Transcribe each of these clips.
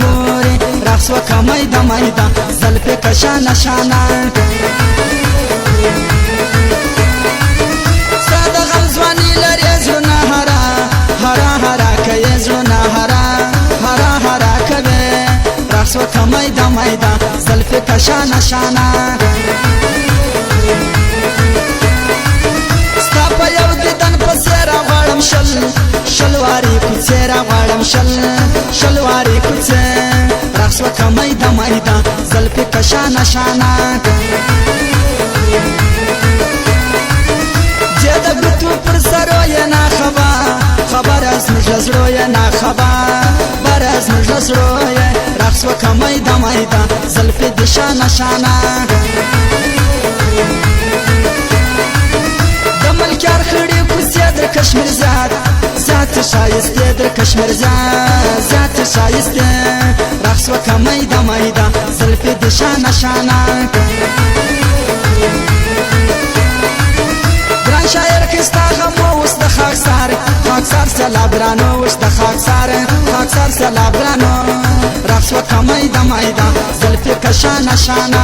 ګوري رقص وکه میده میده زلفې کشانه شانه ستا د غم ځواني لرې زړونه هره هره هره کوي زړونه هره هره هره کوي رقص وکه میده میده زلفې کشانه شانه ستا په یو دیدن پسې راغواړم شل وارې کوڅې راغواړم شل وارې کوڅې رقص وکه میده میده زلفې کشانه شانه چې د ګوتو پر سرو یې خبر از زموږ له زړو یې خبر از زموږ له زړو یې رقص وکه میده میده زلفې دې شانه شانه د ملکیار خړې کوڅې در کشمیر زیات ښایستې در کشمیر زیات ښایستې رقص وکه میده میده زلفې دې شانه شانه ګران شاعر کې ستا غم اوس د خاکسار سیلابرانو اوس د خاکسار سیلابرانو رقص وکه میده میده زلفې کشانه شانه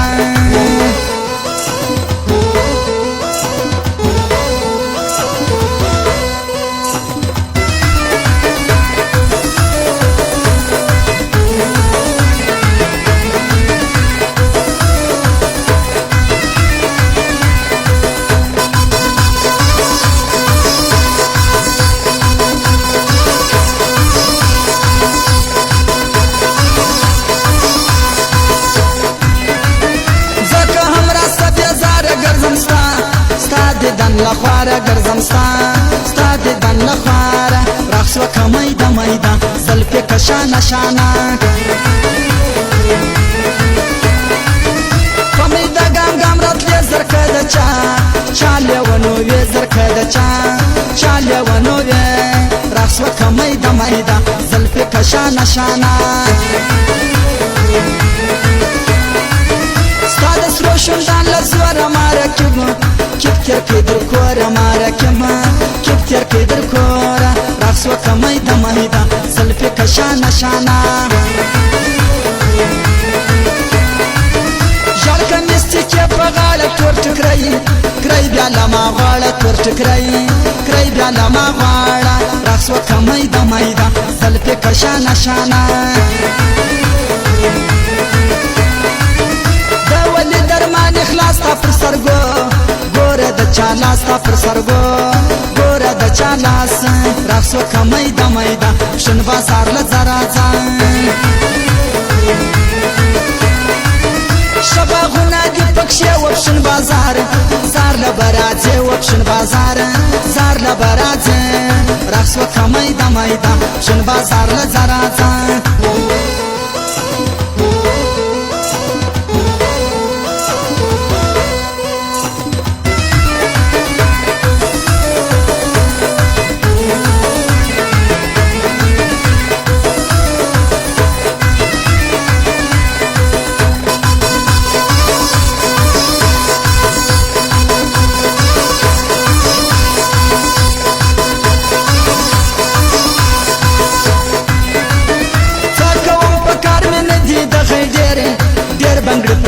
دیدن لخواره ګرځم ستا دیدن لخواره رقص وکه میده میده زلفې کشانه شانه په میده ګام ګام راتلې زرکه د چا لیونو وې زرکه د چا لیونو وې رقص وکه میده میده زلفې کشانه شانه ستا د سرو شونډان له زوره مارکېږ کپتر کې در کوره مارکمه کپتر کې در کوره رقص وکه میده میده زلفې کشانه شانه ژړ کمیستې کې په غاړه تور ټکری بیا لما غاړه تور ټکری بیا لما غاړه رقص وکه میده میده زلفې کشانه شانه د ولي درمان اخلاص تا پر سرګو ګوره د چا لاس تا پر سرګو ګوره د چا لاس رقص وکه میده میده شن بازار له زراځه شباغونه دې پکښې وپشن بازار زار له به راځې وپشن بازار زار له به راځې رقص وکه میده میده شن بازار له زراځه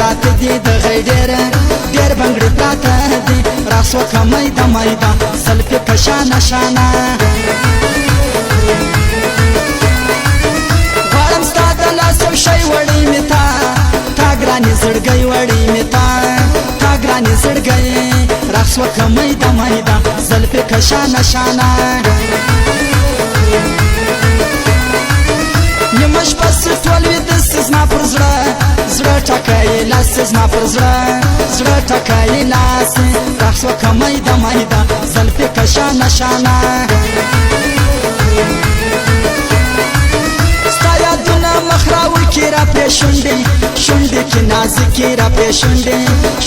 پراته دي د غیډېره ډېر بنګړي پراته دي رقص وکه میده میده زلفې کشانه شانه غواړم ستا د لاس یو شی وړی مې تا ګرانې زړګی وړی مې تا ګرانې زړګی رقص وکه میده میده زلفې کشانه شانه نیمه شپه سې ټول ویده سې زما پر زړه ټکایي لاس زما پر زړه ټکایي لاس رقص وکه میده میده زلفې کشانه شانه ستا یادونه مخ راوړکي را پرې شونډې کې نازکې را پرې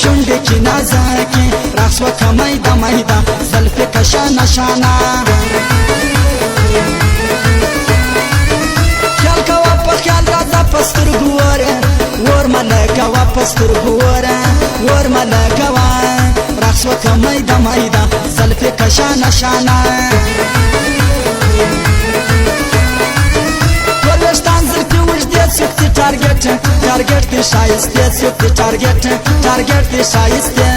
شونډې کې نازکې رقص وکه میده میده زلفې کشانه شانه خیال کوه په خیال راځه په سترګو ور ملګوه په سترګو ور ملګوه رقص وکه میده میده زلفې کشانه شانه ټول ویښتان زلفې اوږدې څوک ټارګټ دی شایسته څوک دی ټارګټ دی شایسته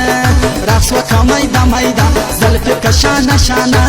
رقص وکړه میده میده زلفې که شانه شانه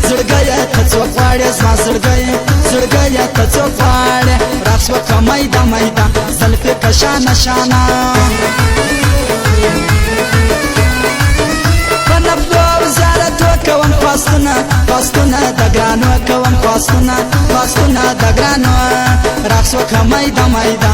زړګیه ته څوک غواړې زما زړګیه ته څوک غواړې رقص وکړه میده میده زلفې که شانه شانه په نبضو او زیارتو کوم خواستونه د ګرانو کوم خواستونه د ګرانو رقص وکړه میده میده